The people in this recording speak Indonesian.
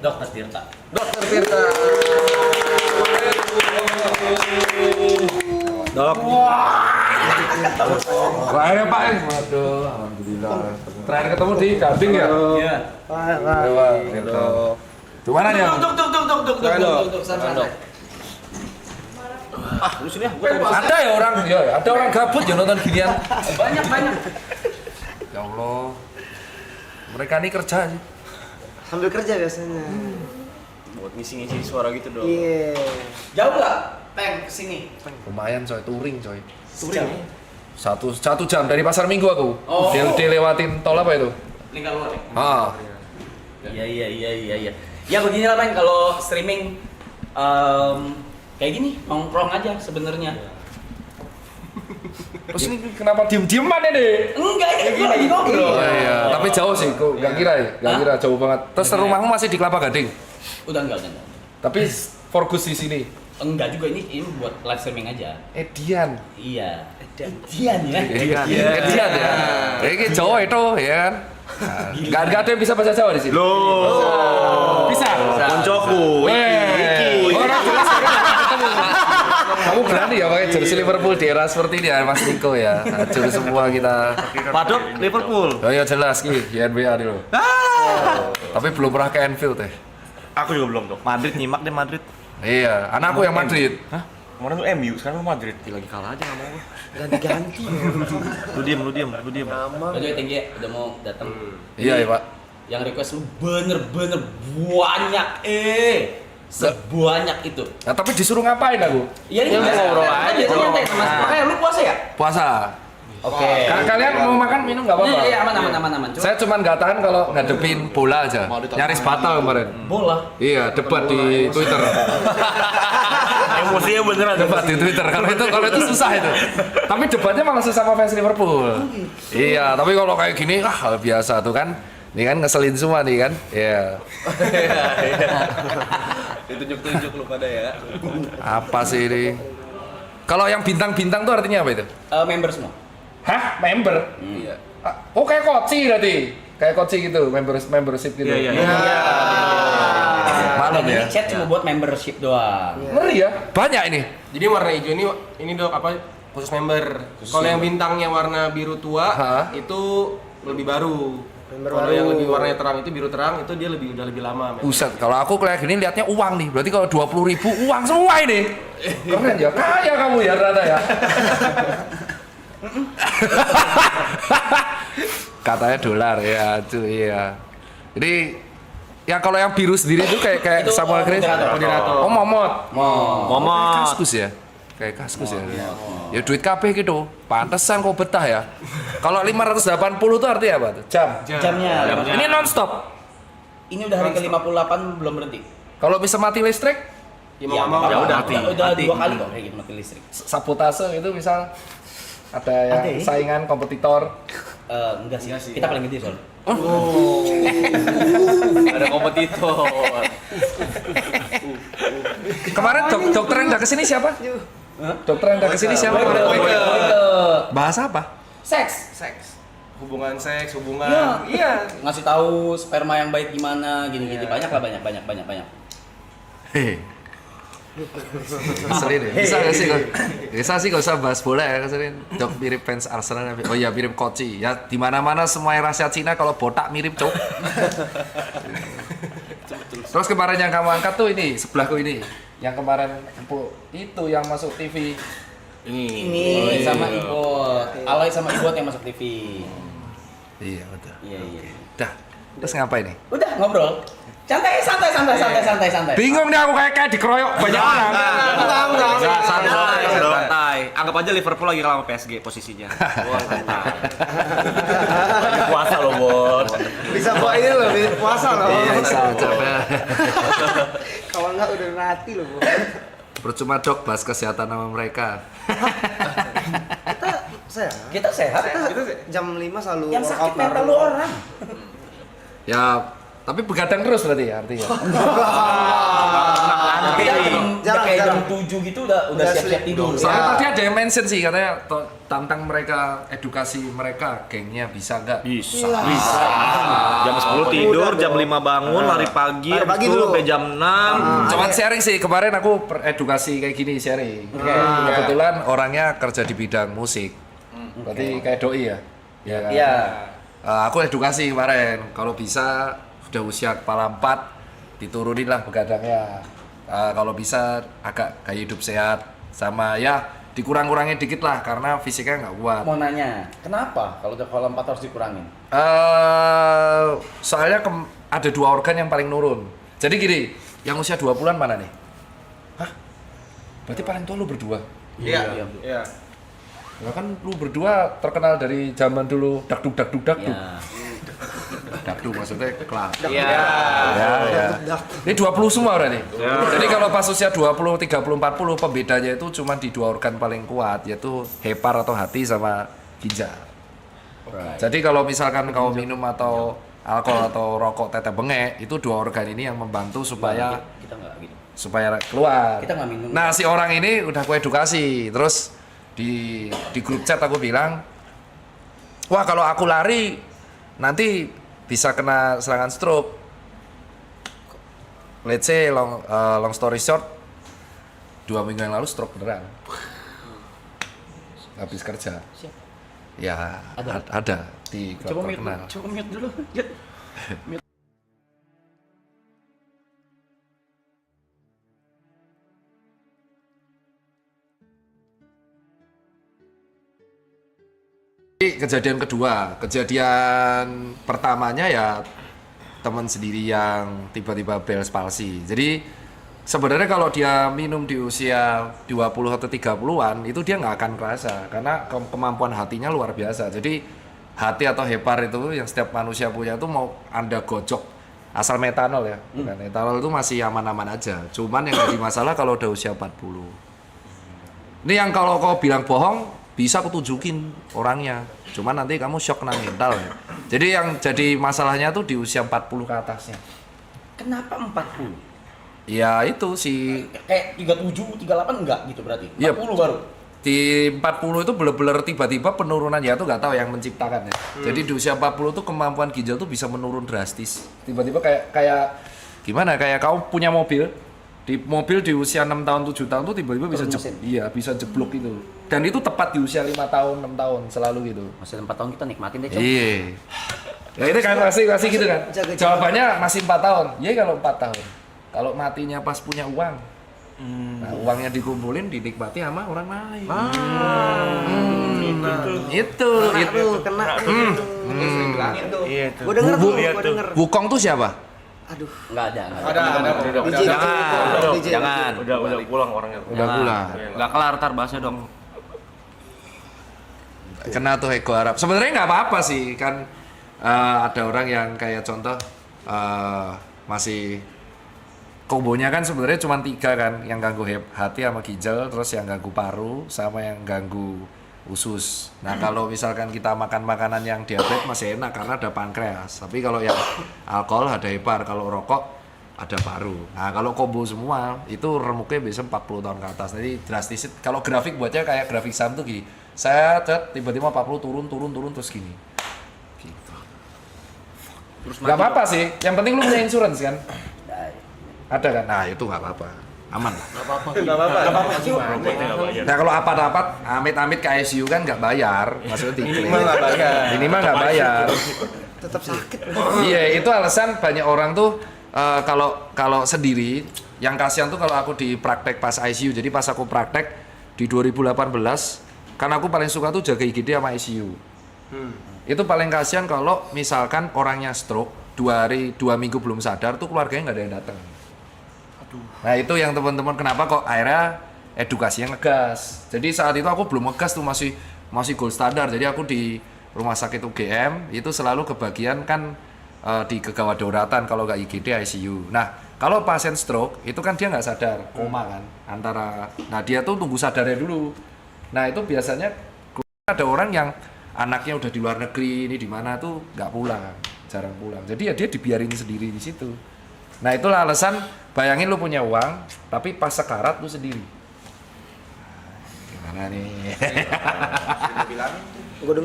Dokter Tirta. Dokter Tirta. Dok. Terakhir ya Pak. Waduh, alhamdulillah. Terakhir ketemu di Gading ya? Iya. Pak Tirta. Gimana nih? Dok, santai. Lu sini Ada ya ada orang gabut ya nonton ginian. banyak. Ya Allah. Mereka ini kerja sih. Sambil kerja biasanya. Buat ngisi-ngisi suara gitu dong. Iya. Jauh nggak? Peng kesini. Lumayan coy, touring coy. Sejam. Satu jam dari Pasar Minggu aku. Oh. Dia lewatin tol apa itu? Lingkar luar ya? Ah. Iya. Ya begini lah Peng, kalau streaming kayak gini nongkrong aja sebenarnya. Terus ini kenapa diem-dieman ini? Enggak, ini gue lagi ngobrol. Oh iya, tapi jauh sih, kok gak kira ya? Gak kira, jauh banget. Terus rumahmu masih di Kelapa Gading? Udah. Tapi Forgus di sini? Enggak juga, ini buat live streaming aja. Edian. Iya. Edian ya. Edian ya. Ini Jawa itu ya kan? Gak ada yang bisa bahasa Jawa di sini. Loh. Bisa. Koncoku. Orang jelas kamu berani ya pakai jersey Liverpool di era seperti ini ya Mas Niko ya. Hancur semua kita. Padok Liverpool. Oh iya jelas ki, NBA dulu. Tapi belum pernah ke Anfield teh. Aku juga belum tuh. Madrid nyimak deh Madrid. Iya, anakku yang Madrid. Hah? Kemarin tuh MU, sekarang lu Madrid. Lagi kalah aja nggak mau gue. Ganti-ganti. Lu diem. Udah tinggi ya, udah mau datang. Iya ya Pak. Yang request lu bener-bener banyak sebanyak itu. Nah, tapi disuruh ngapain aku? Iya ini biasa ngobrol aja. Biasanya nyantai sama. Makanya lu puasa ya? Puasa. Oke. Kalian mau makan minum nggak apa-apa? Iya, aman. Saya cuma nggak tahan kalau ngadepin bola aja. Nyaris batal kemarin. Bola. Iya, debat di Twitter. Emosinya beneran. Debat di Twitter. Kalau itu susah itu. Tapi debatnya malah susah sama fans Liverpool. Iya, tapi kalau kayak gini biasa tuh kan. Ini kan ngeselin semua nih kan. Iya. Ditunjuk-tunjuk lu pada ya. Apa sih ini? Kalau yang bintang-bintang tuh artinya apa itu? Member semua. Hah? Member? Iya. Oh kayak koci berarti? Kayak koci gitu, membership gitu? Iya. Malam ya? Ini chat cuma buat membership doang. Ngeri ya? Banyak ini? Jadi warna hijau ini dok apa khusus member. Kalau yang bintangnya warna biru tua itu lebih baru. Kalau yang lebih warnanya terang itu biru terang itu dia udah lebih lama. Buset, kalau aku kayak gini liatnya uang nih. Berarti kalau 20.000 uang semua ini. Keren ya? Kaya kamu ya ternyata ya? Katanya dolar ya, cuy ya. Jadi ya kalau yang biru sendiri itu kayak Itu, Samuel Grace. moderator. Oh, Momot. Momot. Kaskus ya? Kayak kaskus ya. Ya duit kabeh gitu. Pantesan kok betah ya. Kalau 580 itu artinya apa tuh? Jamnya. Ini non-stop. Ini udah hari ke-58 belum berhenti. Kalau bisa mati listrik, Ya mau nggak mau. udah mati. Udah 2 kali kok kayak gitu mati listrik. sabotase itu misal ada yang saingan kompetitor. Enggak sih. Kita paling gede soalnya. Ada kompetitor. Kemarin dokter yang udah kesini siapa? Dokter yang udah kesini siapa? Bahasa apa? Seks. Hubungan seks, hubungan. Iya. Ngasih tahu sperma yang baik gimana, gini-gini banyak. Hehe. Ngeselin ya? Bisa sih gak usah bahas bola ya, ngeselin. Dok mirip fans Arsenal. Oh iya mirip Koci. Ya di mana-mana semua yang rahasia Cina kalau botak mirip cok. Terus kemarin yang kamu angkat tuh ini, sebelahku ini. Yang kemarin itu yang masuk TV. Ini sama Ibot. Alay sama Ibot yang masuk TV. Iya betul. Iya. Dah. Terus ngapain nih? Udah ngobrol. Santai. Bingung nih aku kayak dikeroyok banyak orang. Santai. Anggap aja Liverpool lagi kalah sama PSG posisinya. Lagi puasa loh, Bos. Bisa bawa ini loh, puasa loh. Iya, capek. Kalau enggak udah mati loh, Bu. Percuma dok bahas kesehatan sama mereka. Kita sehat. Jam 5 selalu Yang sakit workout mental bareng. lu orang. Ya, tapi begadang terus berarti ya artinya. Kita Jarang, kayak jam jarang. 7 gitu udah Udah siap-siap sleep. tidur. Soalnya Ya. tadi ada yang mention sih katanya tantang mereka edukasi mereka gengnya bisa nggak? Bisa. Jam 10 tidur, jam 5 bangun, lari pagi, Lari pagi habis itu dulu. sampai jam 6. Cuman sharing sih kemarin aku edukasi kayak gini sharing. Kebetulan orangnya kerja di bidang musik. Berarti kayak doi ya? Iya. Kan? Iya. Aku edukasi kemarin kalau bisa udah usia kepala 4 diturunin lah begadangnya. Kalau bisa agak gaya hidup sehat sama ya dikurang-kurangin dikit lah karena fisiknya nggak kuat. Mau nanya, kenapa kalau kepala 4 harus dikurangin? Soalnya ada 2 organ yang paling nurun. Jadi gini, yang usia 20-an mana nih? Hah? Berarti paling tua lu berdua? Iya. Ya kan lu berdua terkenal dari zaman dulu dakduk. Ya. Dakduk maksudnya kelas. Iya. Ya. Ini 20 semua berarti. Jadi kalau pas usia 20, 30, 40 pembedanya itu cuma di 2 organ paling kuat yaitu hepar atau hati sama ginjal. Jadi kalau misalkan kau minum atau alkohol atau rokok teteh bengek itu 2 organ ini yang membantu supaya Kita nggak gitu. supaya keluar. Kita nggak minum. Nah, si orang ini udah aku edukasi. Terus di grup chat aku bilang, "Wah, kalau aku lari nanti bisa kena serangan stroke." Let's say long story short, 2 minggu yang lalu stroke beneran. Habis kerja. Ya, ada di grup terkenal. Coba mute dulu. Kejadian kedua, kejadian pertamanya ya teman sendiri yang tiba-tiba Bell's palsy. Jadi sebenarnya kalau dia minum di usia 20 atau 30-an itu dia nggak akan kerasa karena kemampuan hatinya luar biasa. Jadi hati atau hepar itu yang setiap manusia punya itu mau Anda gojok asal metanol ya. Bukan, etanol itu masih aman-aman aja. Cuman yang jadi masalah kalau udah usia 40. Ini yang kalau kau bilang bohong bisa aku tunjukin orangnya, cuman nanti kamu shock kena mental ya. Jadi yang jadi masalahnya tuh di usia 40 ke atasnya. Kenapa 40? Ya itu sih Kayak 37, 38 enggak gitu berarti? 40 Iya. baru? di 40 itu bener-bener tiba-tiba penurunan ya tuh nggak tahu yang menciptakan ya. Jadi di usia 40 tuh kemampuan ginjal tuh bisa menurun drastis. Tiba-tiba kayak gimana? Kayak kamu punya mobil, di mobil di usia 6 tahun 7 tahun tuh tiba-tiba bisa Turun mesin. bisa jeblok itu. Dan itu tepat di usia 5 tahun 6 tahun selalu gitu. Masih 4 tahun kita nikmatin deh, Cok. Iya. Ya itu kan masih gitu kan. Jaga-jaga. Jawabannya masih 4 tahun. Iya kalau 4 tahun. Kalau matinya pas punya uang. Nah, uangnya dikumpulin dinikmati sama orang lain. Itu. Kena. Iya tuh. Gue denger tuh, gue denger. Wukong tuh siapa? Aduh. Enggak ada. DJ, DJ. Jangan. Udah pulang orangnya. Udah pulang. Enggak kelar tar bahasnya dong. Kena tuh ego Arab. Sebenarnya nggak apa-apa sih kan ada orang yang kayak contoh masih kombonya kan sebenarnya cuma 3 kan yang ganggu hati sama ginjal, terus yang ganggu paru sama yang ganggu usus. Nah kalau misalkan kita makan makanan yang diabetes masih enak karena ada pankreas. Tapi kalau yang alkohol ada hepar, kalau rokok ada paru. Nah kalau combo semua itu remuknya bisa 40 tahun ke atas. Jadi drastis. Kalau grafik buatnya kayak grafik saham tuh gini. Saya tiba-tiba 40 turun terus gini. Gitu. Gak apa-apa sih. Yang penting lu punya insurance kan? Ada kan? Nah itu nggak apa-apa, aman lah. Enggak apa-apa. Nah kalau apa-apa, amit-amit ke ICU kan nggak bayar, maksudnya Minimal nggak bayar. Minimal nggak bayar. Tetap sakit. Iya itu alasan banyak orang tuh kalau sendiri, yang kasihan tuh kalau aku di praktek pas ICU. Jadi pas aku praktek di 2018, kan aku paling suka tuh jaga IGD sama ICU. Itu paling kasihan kalau misalkan orangnya stroke 2 minggu belum sadar tuh keluarganya nggak ada yang datang. Nah itu yang teman-teman kenapa kok akhirnya edukasinya ngegas. Jadi saat itu aku belum ngegas tuh masih gold standar. Jadi aku di rumah sakit UGM itu selalu kebagian kan di kegawat dauratan kalau nggak IGD ICU. Nah kalau pasien stroke itu kan dia nggak sadar koma kan nah dia tuh tunggu sadarnya dulu. Nah itu biasanya ada orang yang anaknya udah di luar negeri ini di mana tuh nggak pulang, jarang pulang. Jadi ya dia dibiarin sendiri di situ. Nah itulah alasan, bayangin lu punya uang, tapi pas sekarat lu sendiri. Gimana nih? Saya bilang